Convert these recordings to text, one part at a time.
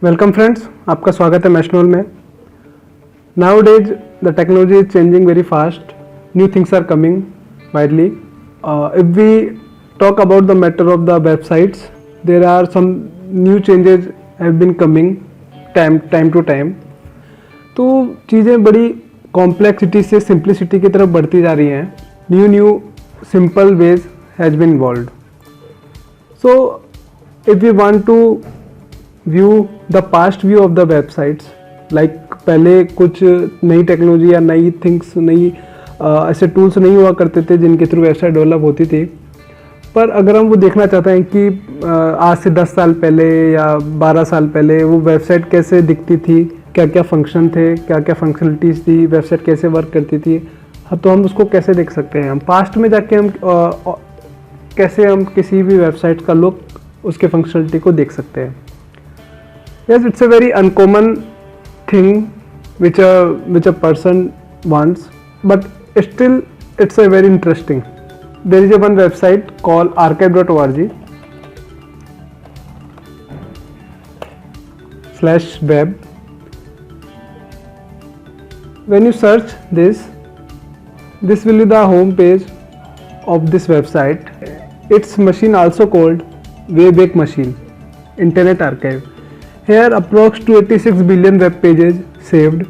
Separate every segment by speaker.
Speaker 1: Welcome friends, आपका स्वागत है मैशनोल में। Nowadays the technology is changing very fast, new things are coming widely. If we talk about the matter of the websites, there are some new changes have been coming time to time. तो चीज़ें बड़ी complexity से simplicity की तरफ बढ़ती जा रही हैं. New simple ways has been evolved. So if we want to view the past view of the websites, like पहले कुछ नई टेक्नोलॉजी या नई थिंग्स, नई ऐसे टूल्स नहीं हुआ करते थे जिनके थ्रू वेबसाइट डेवलप होती थी. पर अगर हम वो देखना चाहते हैं कि आज से 10 साल पहले या 12 साल पहले वो वेबसाइट कैसे दिखती थी, क्या क्या फंक्शन थे, क्या क्या फंक्शनलिटीज़ थी, वेबसाइट कैसे वर्क करती थी, तो हम उसको कैसे देख सकते हैं. हम पास्ट में जाके हम कैसे हम किसी भी वेबसाइट का लुक, उसके फंक्शनलिटी को देख सकते हैं. Yes, it's a very uncommon thing which a person wants, but still it's a very interesting. There is a one website called archive.org/web. When you search this will be the home page of this website. Its machine also called Wayback Machine, Internet Archive. Here approx 286 billion web pages saved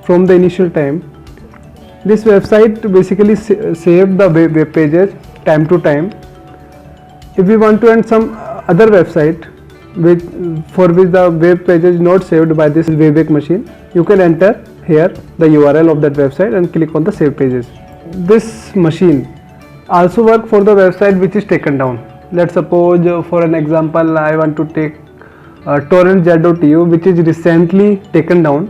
Speaker 1: from the initial time. This website basically saved the web pages time to time. If we want to enter some other website for which the web page is not saved by this Wayback Machine, you can enter here the URL of that website and click on the save pages. This machine also work for the website which is taken down. Let's suppose for an example I want to take torrentz.io which is recently taken down.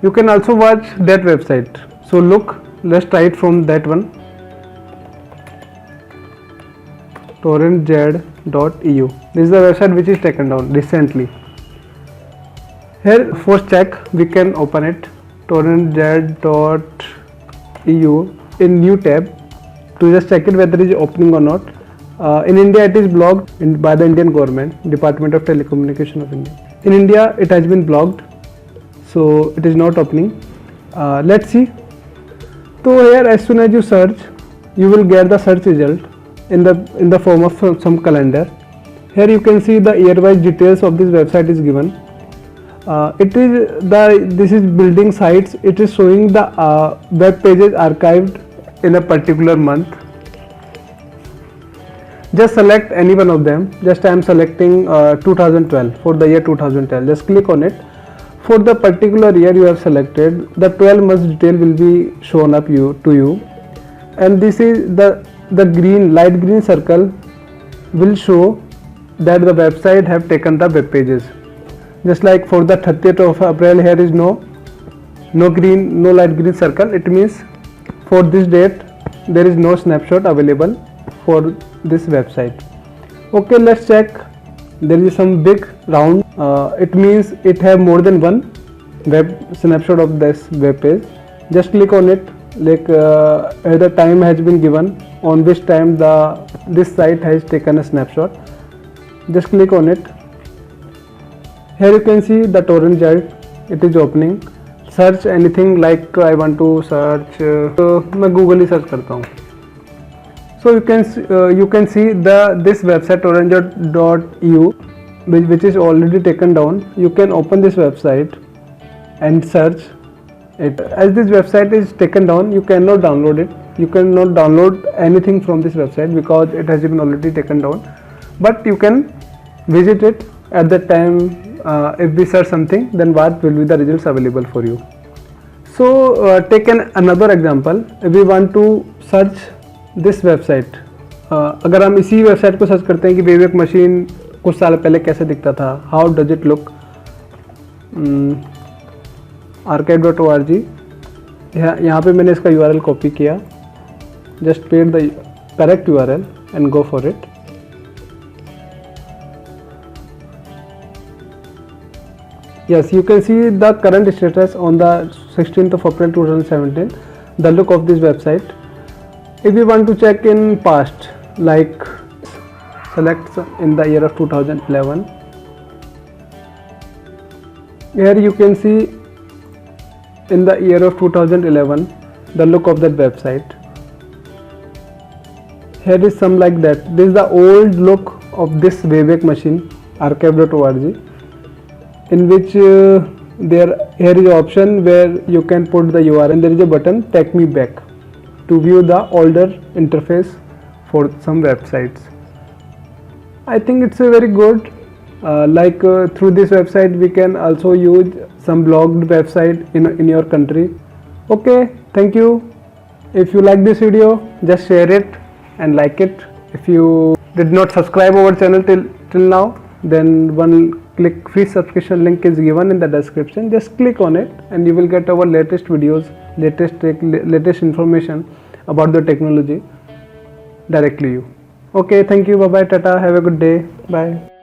Speaker 1: You can also watch that website. So look, let's try it from that one, torrentz.io. This is the website which is taken down recently. Here for check we can open it, torrentz.io in new tab to just check it whether it is opening or not. In India it is blocked by the Indian government, Department of Telecommunication of India. In India it has been blocked, so it is not opening. Let's see. So here as soon as you search, you will get the search result in the form of some calendar. Here you can see the year-wise details of this website is given. This is building sites. It is showing the web pages archived in a particular month. Just select any one of them. Just I am selecting 2012, for the year 2012. Just click on it. For the particular year you have selected, the 12 months detail will be shown up to you, and this is the light green circle will show that the website have taken the web pages. Just like for the 30th of April, here is no light green circle. It means for this date there is no snapshot available for this website. Okay, let's check. There is some big round. It means it have more than one web snapshot of this web page. Just click on it. Like the time has been given on which time this site has taken a snapshot. Just click on it. Here you can see the torrent jar. It is opening. Search anything, like I want to search. मैं Google ही search करता हूँ. So you can see this website torrentz.io which is already taken down. You can open this website and search it. As this website is taken down, you cannot download it. You cannot download anything from this website because it has been already taken down. But you can visit it at that time. If we search something, then what will be the results available for you. So take another example. If we want to search this website, अगर हम इसी website को search करते हैं कि वेबवेक machine कुछ साल पहले कैसे दिखता था, how does it look, archive.org. यहाँ पे मैंने इसका URL कॉपी किया. Just paste the correct URL and go for it. Yes, you can see the current status on the 16th of April 2017, the look of this website. If we want to check in past, like select in the year of 2011, Here you can see in the year of 2011 the look of that website. Here is some like that. This is the old look of this Wayback Machine, archive.org, in which here is an option where you can put the URL and there is a button take me back to view the older interface for some websites. I think it's a very good through this website we can also use some blogged website in your country. Okay, thank you. If you like this video, just share it and like it. If you did not subscribe our channel till now, then one click free subscription link is given in the description. Just click on it and you will get our latest videos, latest information about the technology directly you. Okay, thank you. Bye bye, tata, have a good day. Bye.